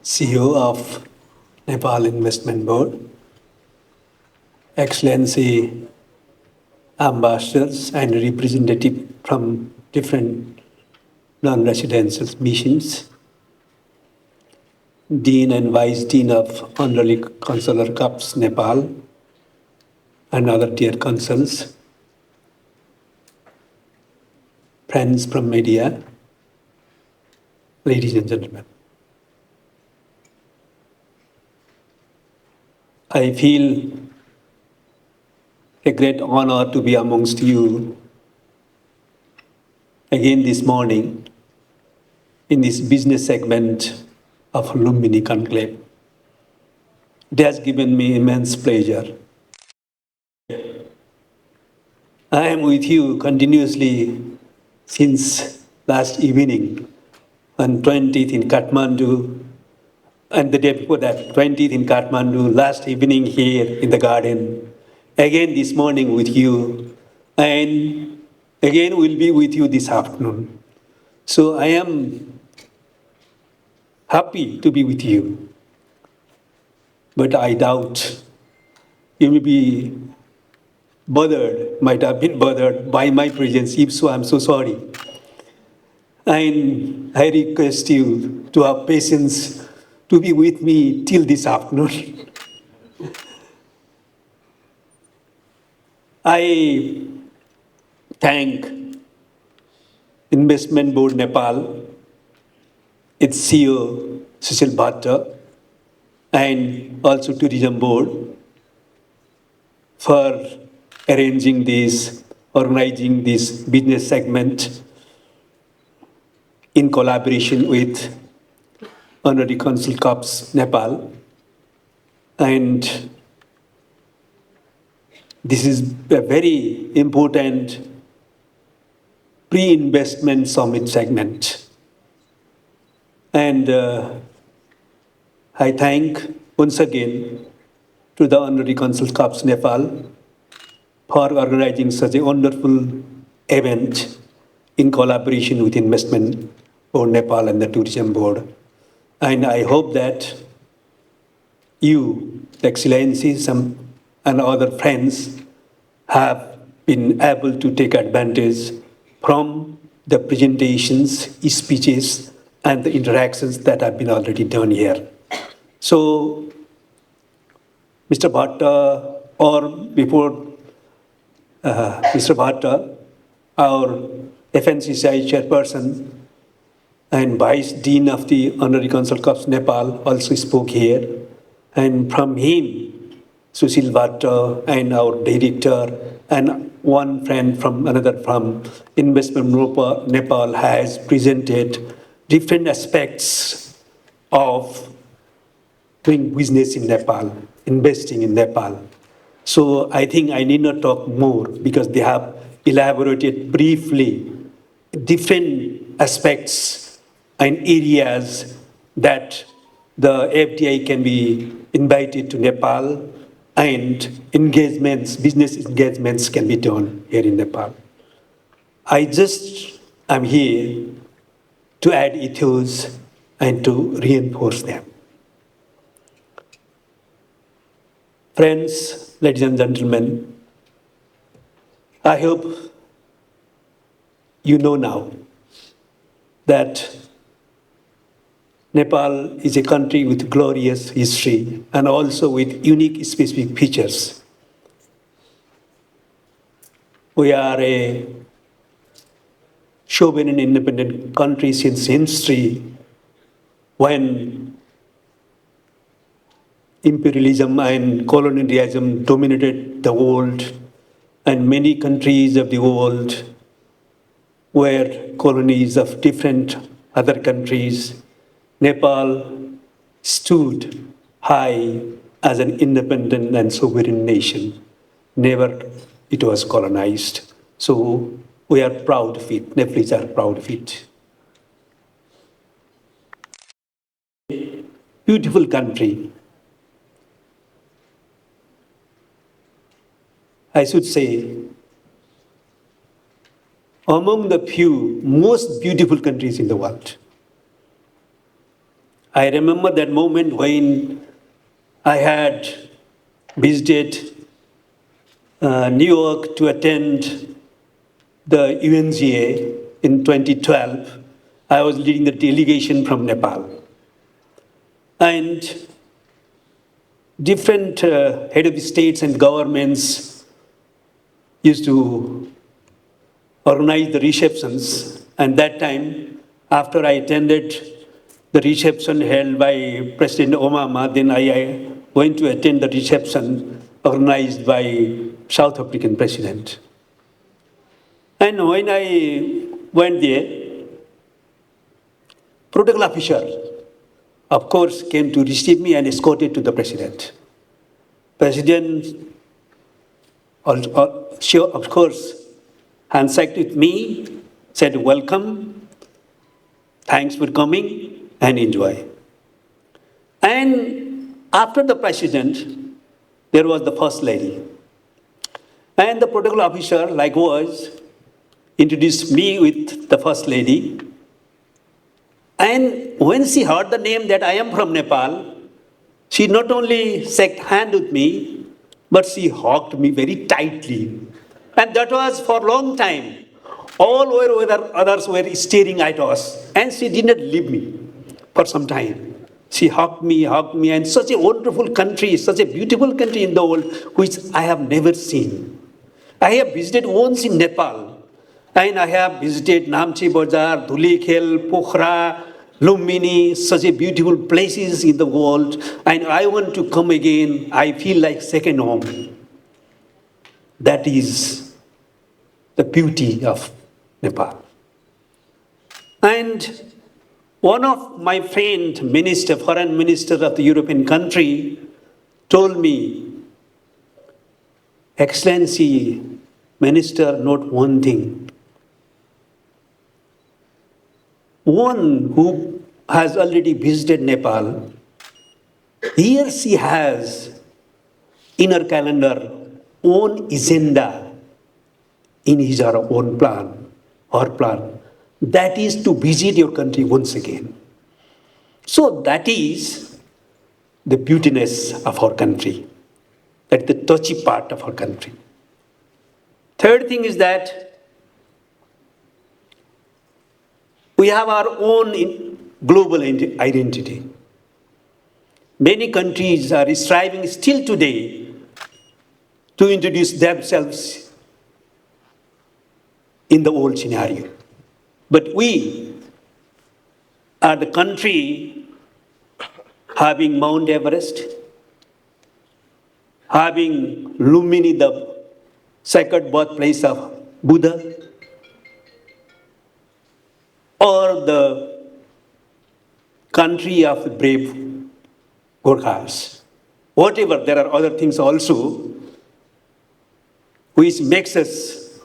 CEO of Nepal Investment Board, Excellency ambassadors and representatives from different non-residential missions, Dean and Vice Dean of Honorary Consular Corps, Nepal, and other dear consuls, friends from media, ladies and gentlemen. I feel a great honor to be amongst you again this morning in this business segment of Lumbini Conclave. It has given me immense pleasure. I am with you continuously since last evening on 20th in Kathmandu, and the day before that, 20th in Kathmandu, last evening here in the garden, again this morning with you, and again we'll be with you this afternoon. So I am happy to be with you, but I doubt you may be bothered, might have been bothered by my presence. If so, I'm so sorry. And I request you to have patience to be with me till this afternoon. I thank Investment Board Nepal, its CEO, Sushil Bhatta, and also Tourism Board for arranging this, organizing this business segment in collaboration with Honorary Consul Corps, Nepal. And this is a very important pre-investment summit segment. And I thank once again to the Honorary Consul Corps, Nepal for organizing such a wonderful event in collaboration with Investment Board Nepal and the Tourism Board. And I hope that you, Excellencies, and other friends have been able to take advantage from the presentations, speeches, and the interactions that have been already done here. So, Mr. Bhatta, or before Mr. Bhatta, our FNCCI chairperson and Vice Dean of the Honorary Consul Corps Nepal also spoke here. And from him, Sushil Bhatta and our director and one friend from another from Investment Nepal has presented different aspects of doing business in Nepal, investing in Nepal. So I think I need not talk more because they have elaborated briefly different aspects and areas that the FDI can be invited to Nepal and engagements, business engagements can be done here in Nepal. I just am here to add ethos and to reinforce them. Friends, ladies and gentlemen, I hope you know now that Nepal is a country with glorious history and also with unique specific features. We are a sovereign independent country since history when imperialism and colonialism dominated the world, and many countries of the world were colonies of different other countries. Nepal stood high as an independent and sovereign nation. Never it was colonized. So we are proud of it. Nepalese are proud of it. Beautiful country. I should say, among the few most beautiful countries in the world. I remember that moment when I had visited New York to attend the UNGA in 2012. I was leading the delegation from Nepal. And different head of states and governments used to organize the receptions. And that time, after I attended the reception held by President Obama, then I went to attend the reception organized by South African president. And when I went there, protocol officer, of course, came to receive me and escorted to the president. President, of course, handshake with me, said, welcome, thanks for coming, and enjoy. And after the president, there was the first lady. And the protocol officer, likewise, introduced me with the first lady. And when she heard the name that I am from Nepal, she not only shook hand with me, but she hugged me very tightly. And that was for a long time. All others were staring at us, and she did not leave me for some time. She hugged me, and such a wonderful country, such a beautiful country in the world, which I have never seen. I have visited once in Nepal, and I have visited Namche Bazar, Dhulikhel, Pokhara, Lumbini, such a beautiful places in the world, and I want to come again. I feel like second home. That is the beauty of Nepal. And one of my friend, foreign minister of the European country, told me, Excellency, Minister, note one thing. One who has already visited Nepal, here she has in her calendar own agenda in his or her own plan, or plan. That is to visit your country once again. So that is the beautiness of our country. That's the touchy part of our country. Third thing is that we have our own global identity. Many countries are striving still today to introduce themselves in the old scenario. But we are the country having Mount Everest, having Lumbini, the sacred birthplace of Buddha, or the country of the brave Gorkhas. Whatever, there are other things also which makes us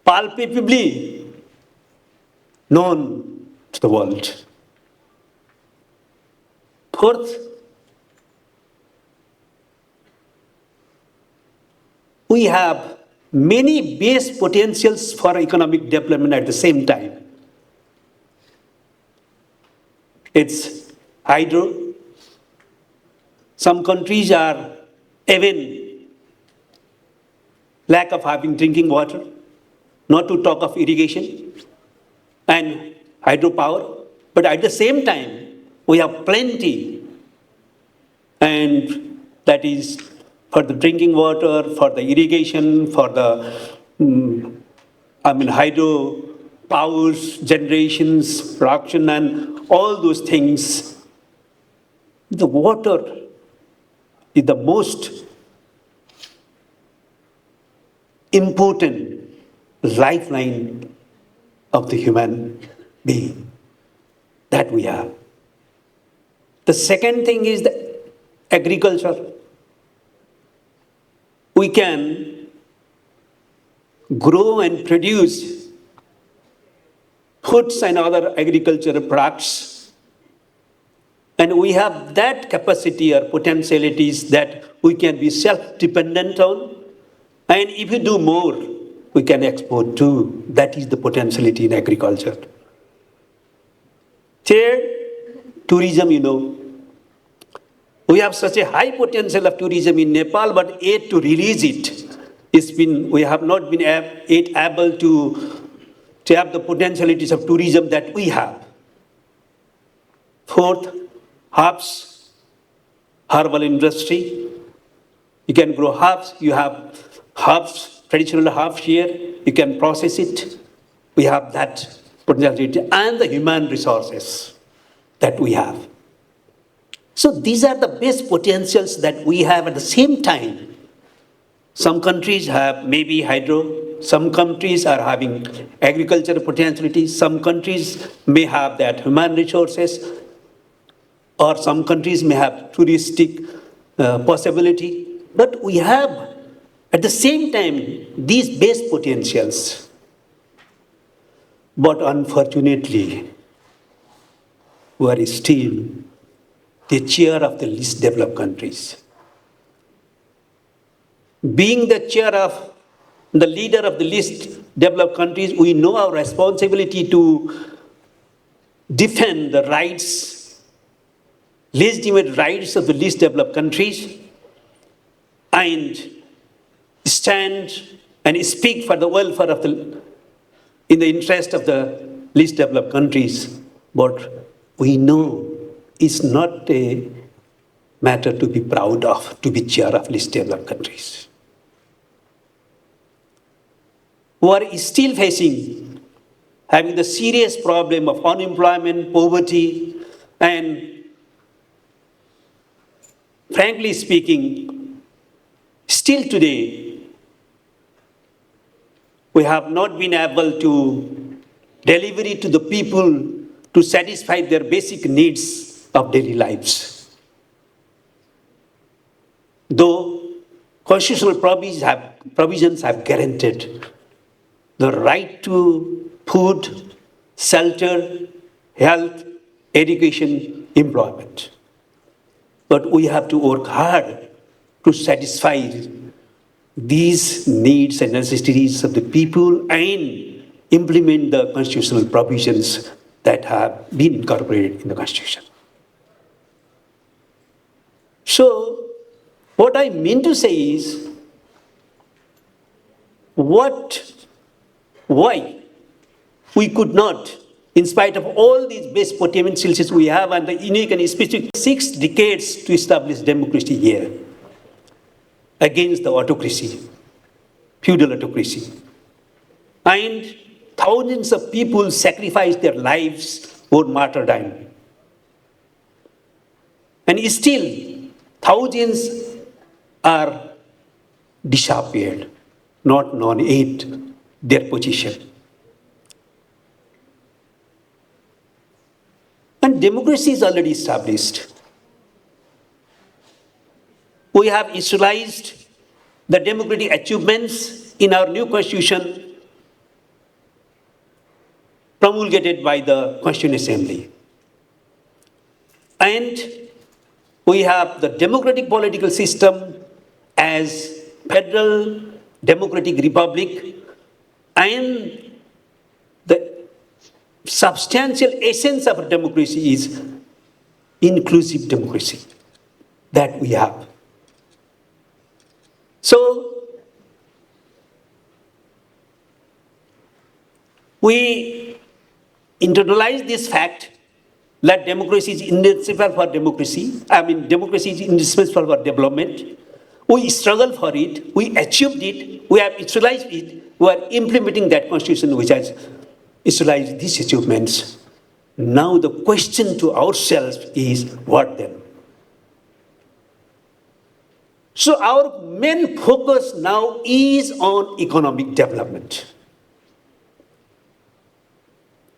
palpably known to the world. Fourth, we have many base potentials for economic development at the same time. It's hydro. Some countries are even lack of having drinking water, not to talk of irrigation and hydropower. But at the same time, we have plenty, and that is for the drinking water, for the irrigation, for the hydro powers, generations, production, and all those things. The water is the most important lifeline of the human being that we have. The second thing is the agriculture. We can grow and produce foods and other agricultural products. And we have that capacity or potentialities that we can be self-dependent on. And if we do more, we can export too. That is the potentiality in agriculture. Third, tourism, we have such a high potential of tourism in Nepal, but yet to release it, we have not been yet able to have the potentialities of tourism that we have. Fourth, herbs, herbal industry. You can grow herbs, you have herbs, traditional herbs here, you can process it. We have that potentiality and the human resources that we have. So these are the best potentials that we have. At the same time, some countries have maybe hydro, some countries are having agricultural potentiality, some countries may have that human resources, or some countries may have touristic possibility. But we have, at the same time, these best potentials. But unfortunately, we are still the chair of the least developed countries. Being the chair of the leader of the least developed countries, we know our responsibility to defend the rights, legitimate rights of the least developed countries, and stand and speak for the welfare of in the interest of the least developed countries. But we know it's not a matter to be proud of, to be chair of least developed countries. We are still having the serious problem of unemployment, poverty, and frankly speaking, still today, we have not been able to deliver it to the people to satisfy their basic needs of daily lives. Though constitutional provisions have guaranteed the right to food, shelter, health, education, employment. But we have to work hard to satisfy these needs and necessities of the people and implement the constitutional provisions that have been incorporated in the Constitution. So, what I mean to say is, why we could not, in spite of all these best potentials we have and the unique and specific 6 decades to establish democracy here against the autocracy, feudal autocracy. And thousands of people sacrificed their lives for martyrdom. And still, thousands are disappeared, not known yet their position. And democracy is already established. We have institutionalized the democratic achievements in our new constitution promulgated by the Constituent Assembly. And we have the democratic political system as federal democratic republic, and the substantial essence of democracy is inclusive democracy that we have. So, we internalize this fact that democracy is indispensable for democracy. Democracy is indispensable for development. We struggle for it, we achieved it, we have institutionalized it, we are implementing that constitution which has institutionalized these achievements. Now the question to ourselves is, what then? So our main focus now is on economic development.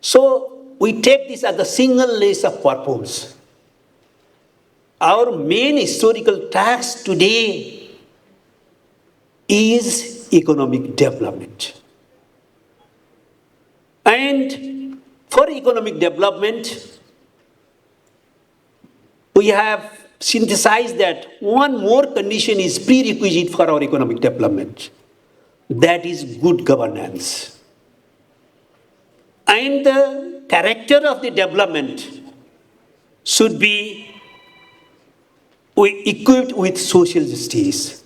So we take this as the single list of purpose. Our main historical task today is economic development. And for economic development, we have synthesized that one more condition is prerequisite for our economic development. That is good governance. And the character of the development should be equipped with social justice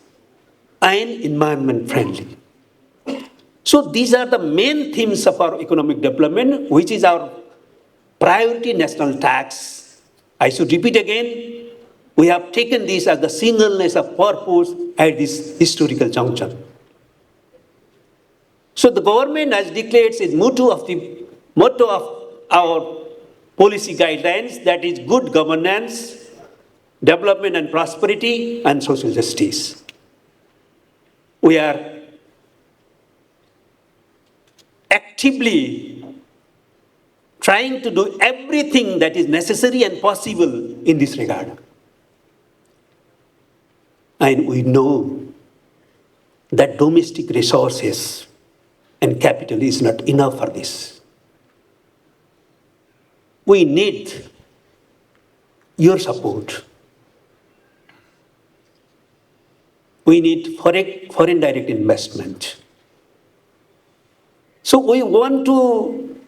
and environment friendly. So these are the main themes of our economic development, which is our priority national tax. I should repeat again, we have taken this as the singleness of purpose at this historical juncture. So the government has declared its motto of our policy guidelines, that is good governance, development and prosperity, and social justice. We are actively trying to do everything that is necessary and possible in this regard. And we know that domestic resources and capital is not enough for this. We need your support. We need foreign direct investment. So we want to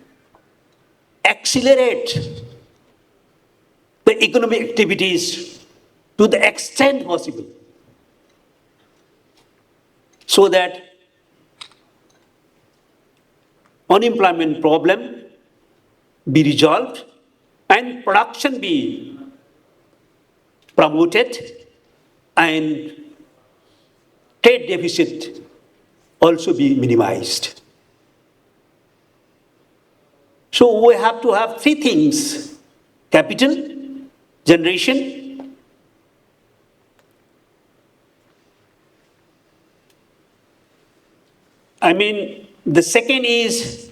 accelerate the economic activities to the extent possible, so that unemployment problem be resolved and production be promoted and trade deficit also be minimized. So we have to have three things: capital generation, the second is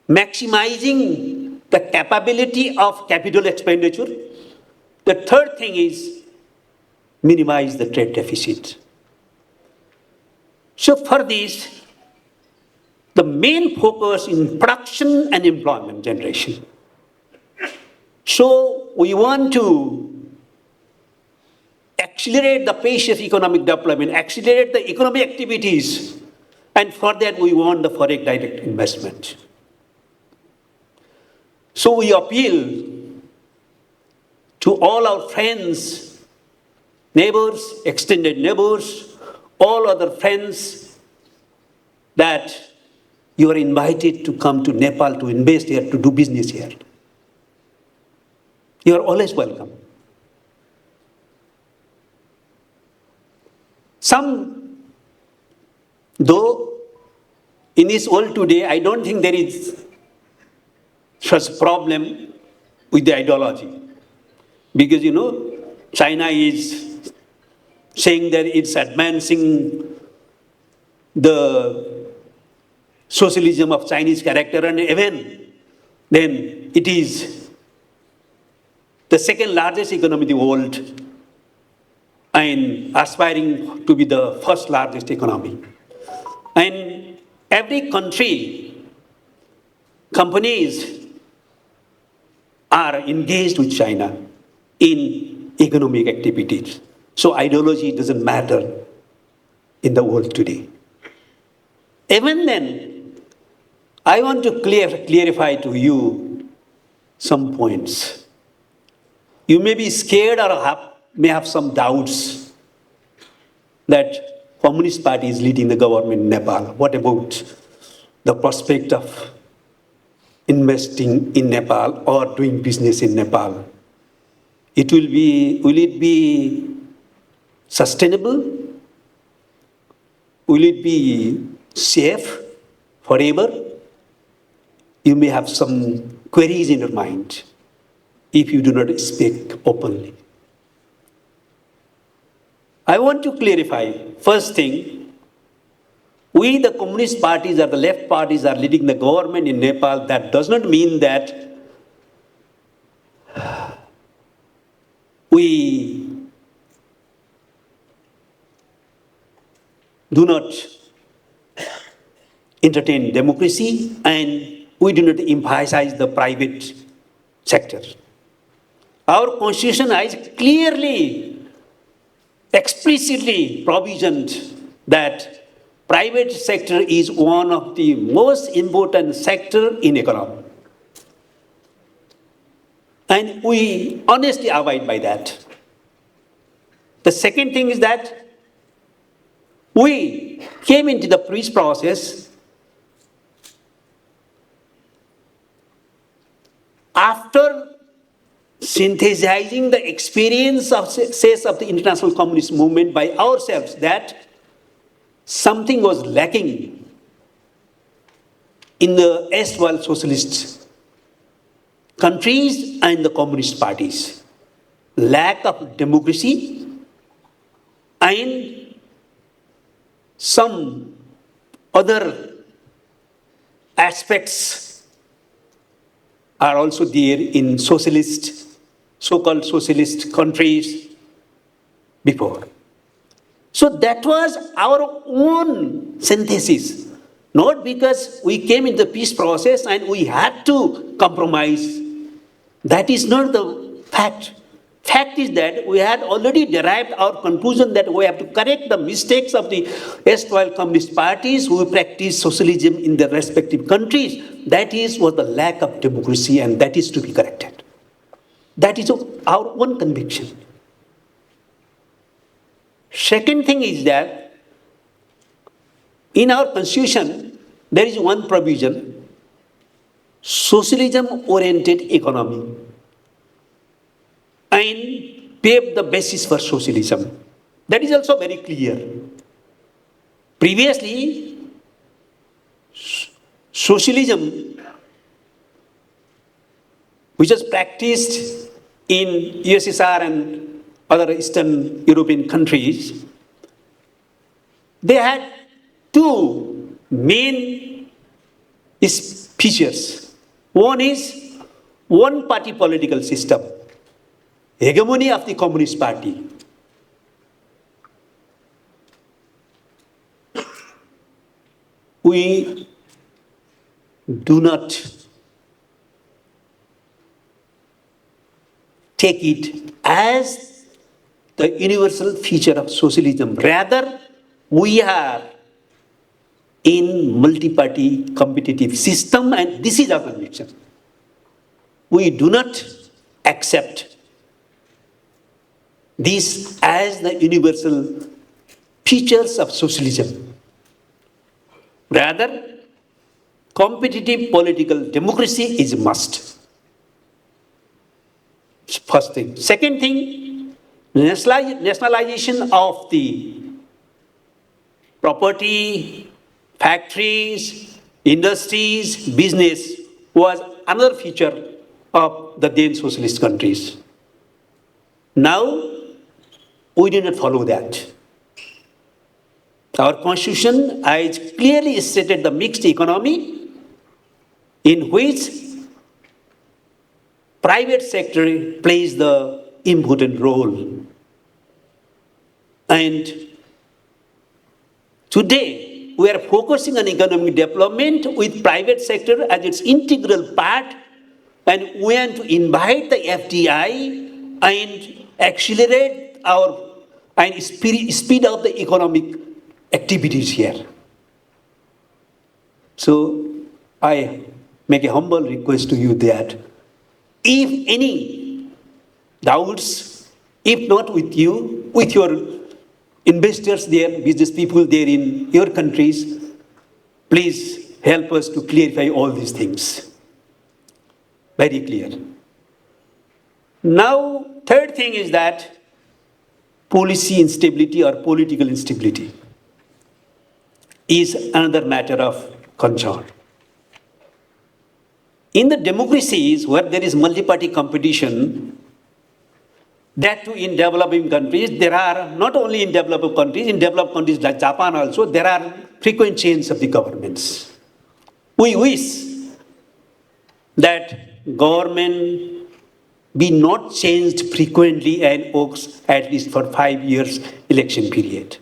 maximizing the capability of capital expenditure. The third thing is minimize the trade deficit. So for this, the main focus in production and employment generation. So we want to accelerate the pace of economic development, accelerate the economic activities, and for that we want the foreign direct investment. So we appeal to all our friends, neighbors, extended neighbors, all other friends, that you are invited to come to Nepal to invest here, to do business here. You are always welcome. Though in this world today, I don't think there is such problem with the ideology. Because, China is saying that it's advancing the socialism of Chinese character, and even then it is the second largest economy in the world and aspiring to be the first largest economy. And every country, companies are engaged with China in economic activities. So ideology doesn't matter in the world today. Even then, I want to clarify to you some points. You may be scared or may have some doubts that Communist Party is leading the government in Nepal. What about the prospect of investing in Nepal or doing business in Nepal? Will it be sustainable? Will it be safe forever? You may have some queries in your mind if you do not speak openly. I want to clarify, first thing, we the communist parties or the left parties are leading the government in Nepal. That does not mean that we do not entertain democracy and we do not emphasize the private sector. Our constitution has clearly, explicitly provisioned that private sector is one of the most important sector in economy. And we honestly abide by that. The second thing is that we came into the peace process after synthesizing the experience of, says, of the international communist movement by ourselves, that something was lacking in the erstwhile socialist countries and the communist parties. Lack of democracy and some other aspects are also there in socialist, so-called socialist countries before. So that was our own synthesis, not because we came in the peace process and we had to compromise. That is not the fact. Fact is that we had already derived our conclusion that we have to correct the mistakes of the erstwhile communist parties who practice socialism in their respective countries. That was the lack of democracy, and that is to be corrected. That is our own conviction. Second thing is that in our constitution, there is one provision, socialism-oriented economy, and pave the basis for socialism. That is also very clear. Previously, socialism, which was practiced in USSR and other Eastern European countries, they had two main features. One is one-party political system, hegemony of the Communist Party. We do not take it as the universal feature of socialism. Rather, we are in multi-party competitive system, and this is our conviction. We do not accept this as the universal features of socialism. Rather, competitive political democracy is a must. First thing. Second thing, nationalization of the property, factories, industries, business was another feature of the then socialist countries. Now, we do not follow that. Our constitution has clearly stated the mixed economy in which private sector plays the important role. And today, we are focusing on economic development with private sector as its integral part, and we want to invite the FDI and accelerate our and speed up the economic activities here. So I make a humble request to you that if any doubts, if not with you, with your investors there, business people there in your countries, please help us to clarify all these things. Very clear. Now, third thing is that policy instability or political instability is another matter of concern. In the democracies where there is multi-party competition, that too in developing countries, there are, not only in developed countries like Japan also, there are frequent changes of the governments. We wish that government be not changed frequently and works at least for 5 years election period.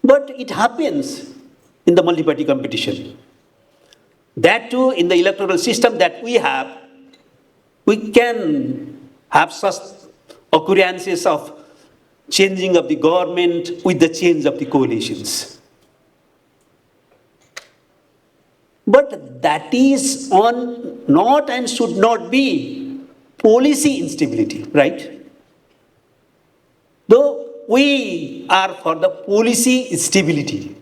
But it happens in the multi-party competition. That too, in the electoral system that we have, we can have such occurrences of changing of the government with the change of the coalitions. But that is on not and should not be policy instability, right? Though we are for the policy stability.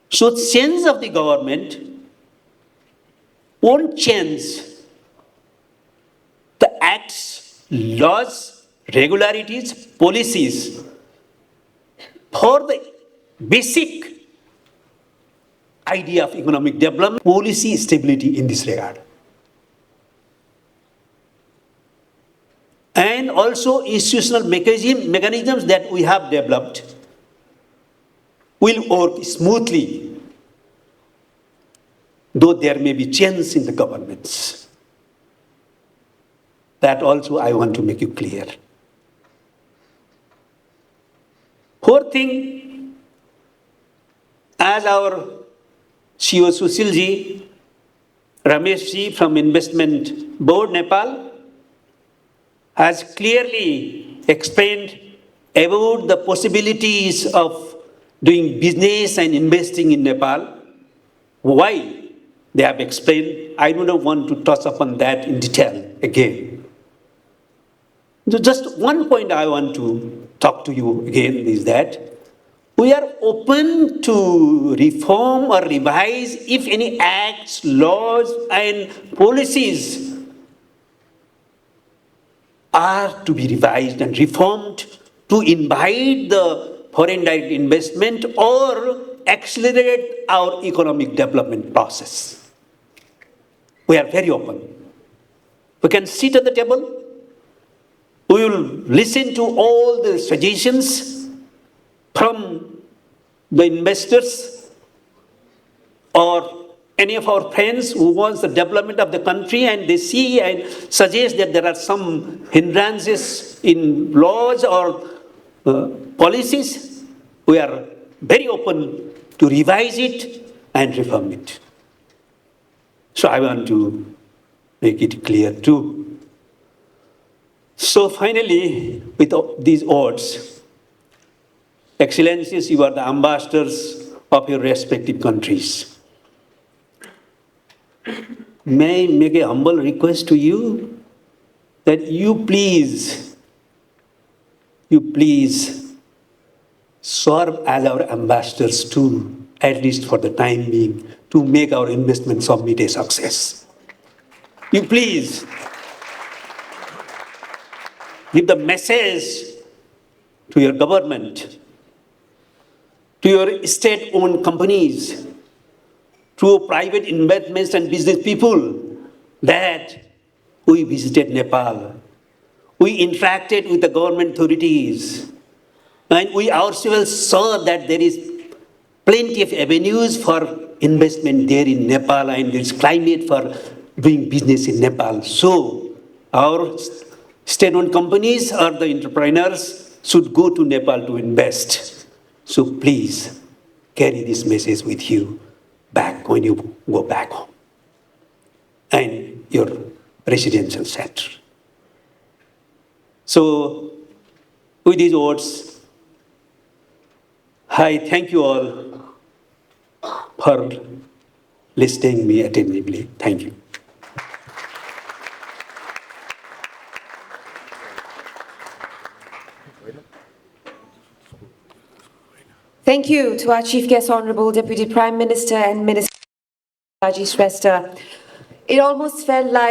So change of the government won't change the acts, laws, regularities, policies for the basic idea of economic development, policy stability in this regard. And also institutional mechanisms that we have developed will work smoothly, though there may be change in the governments. That also I want to make you clear. Fourth thing, as our CEO Sushilji, Rameshji from Investment Board, Nepal, has clearly explained about the possibilities of doing business and investing in Nepal. Why they have explained, I do not want to touch upon that in detail again. So just one point I want to talk to you again is that we are open to reform or revise if any acts, laws, and policies are to be revised and reformed to invite the foreign direct investment or accelerate our economic development process. We are very open. We can sit at the table. We will listen to all the suggestions from the investors or any of our friends who wants the development of the country and they see and suggest that there are some hindrances in laws or policies. We are very open to revise it and reform it. So I want to make it clear too. So finally, with these words, Excellencies, you are the ambassadors of your respective countries. May I make a humble request to you that you please serve as our ambassadors too, at least for the time being, to make our investment summit a success. You please give the message to your government, to your state-owned companies, to private investments and business people that we visited Nepal. We interacted with the government authorities, and we ourselves saw that there is plenty of avenues for investment there in Nepal, and there is climate for doing business in Nepal. So our state-owned companies or the entrepreneurs should go to Nepal to invest. So please carry this message with you back when you go back home and your residential center. So with these words, I thank you all for listening me attentively. Thank you. Thank you to our Chief Guest, Honorable Deputy Prime Minister and Minister Rajesh Shrestha. It almost felt like